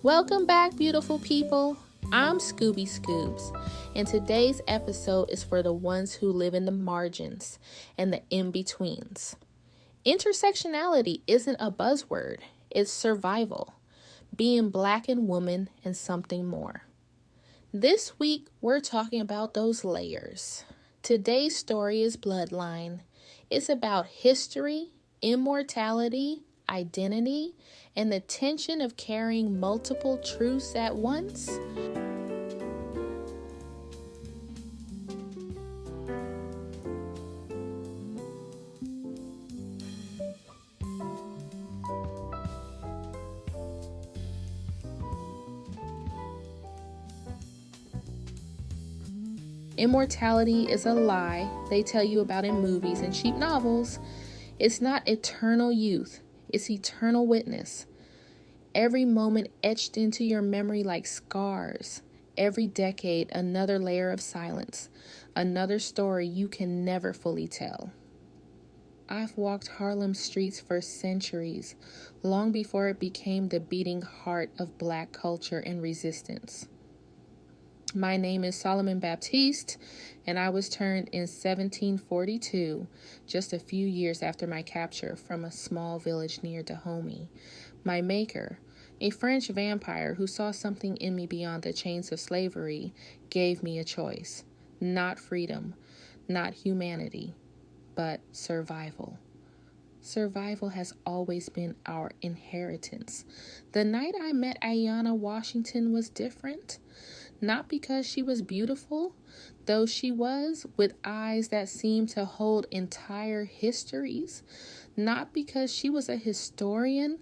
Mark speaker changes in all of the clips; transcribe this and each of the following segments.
Speaker 1: Welcome back, beautiful people. I'm Scooby Scoobs, and today's episode is for the ones who live in the margins and the in-betweens. Intersectionality isn't a buzzword, it's survival, being black and woman and something more. This week, we're talking about those layers. Today's story is Bloodline. It's about history, immortality, identity, and the tension of carrying multiple truths at once. Immortality is a lie they tell you about in movies and cheap novels. It's not eternal youth, it's eternal witness. Every moment etched into your memory like scars. Every decade, another layer of silence. Another story you can never fully tell. I've walked Harlem's streets for centuries, long before it became the beating heart of Black culture and resistance. My name is Solomon Baptiste, and I was turned in 1742, just a few years after my capture from a small village near Dahomey. My maker, a French vampire who saw something in me beyond the chains of slavery, gave me a choice. Not freedom, not humanity, but survival. Survival has always been our inheritance. The night I met Ayanna Washington was different. Not because she was beautiful, though she was, with eyes that seemed to hold entire histories. Not because she was a historian,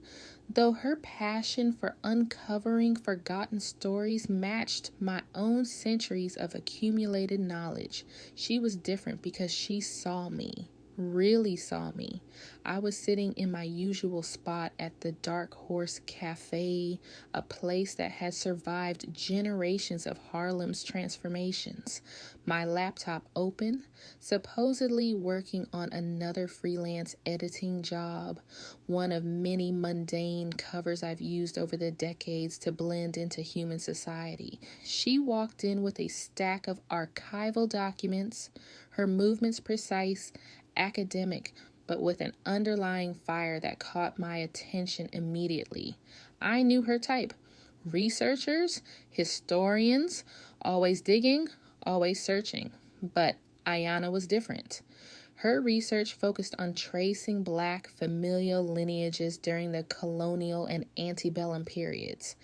Speaker 1: though her passion for uncovering forgotten stories matched my own centuries of accumulated knowledge. She was different because she saw me. Really saw me. I was sitting in my usual spot at the Dark Horse Cafe, a place that had survived generations of Harlem's transformations. My laptop open, supposedly working on another freelance editing job, one of many mundane covers I've used over the decades to blend into human society. She walked in with a stack of archival documents, her movements precise, academic, but with an underlying fire that caught my attention immediately. I knew her type. Researchers, historians, always digging, always searching. But Ayanna was different. Her research focused on tracing Black familial lineages during the colonial and antebellum periods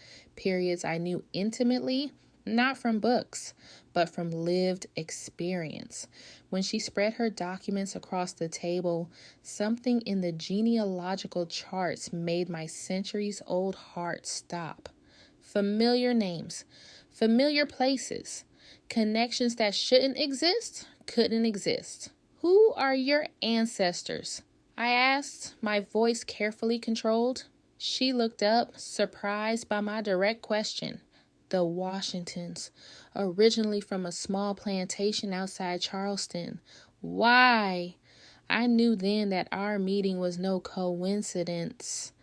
Speaker 1: I knew intimately, not from books, but from lived experience. When she spread her documents across the table, something in the genealogical charts made my centuries-old heart stop. Familiar names, familiar places, connections that shouldn't exist, couldn't exist. Who are your ancestors? I asked, my voice carefully controlled. She looked up, surprised by my direct question. The Washingtons, originally from a small plantation outside Charleston. Why? I knew then that our meeting was no coincidence.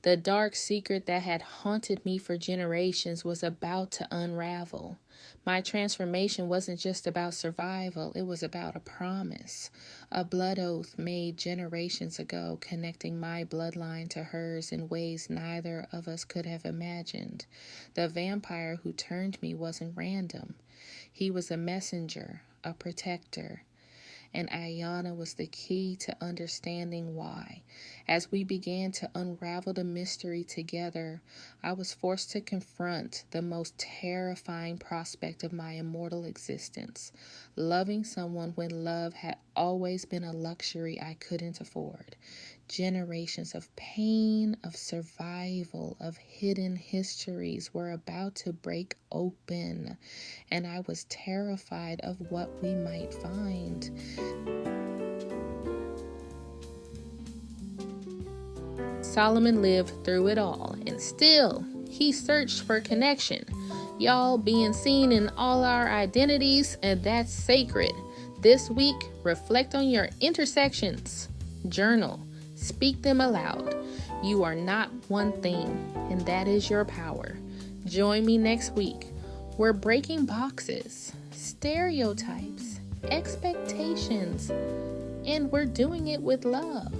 Speaker 1: The dark secret that had haunted me for generations was about to unravel. My transformation wasn't just about survival, it was about a promise, a blood oath made generations ago, connecting my bloodline to hers in ways neither of us could have imagined. The vampire who turned me wasn't random. He was a messenger, a protector. And Ayanna was the key to understanding why. As we began to unravel the mystery together, I was forced to confront the most terrifying prospect of my immortal existence, loving someone when love had always been a luxury I couldn't afford. Generations of pain, of survival, of hidden histories were about to break open, and I was terrified of what we might find. Solomon lived through it all, and still, he searched for connection. Y'all being seen in all our identities, and that's sacred. This week, reflect on your intersections. Journal. Speak them aloud. You are not one thing, and that is your power. Join me next week. We're breaking boxes, stereotypes, expectations, and we're doing it with love.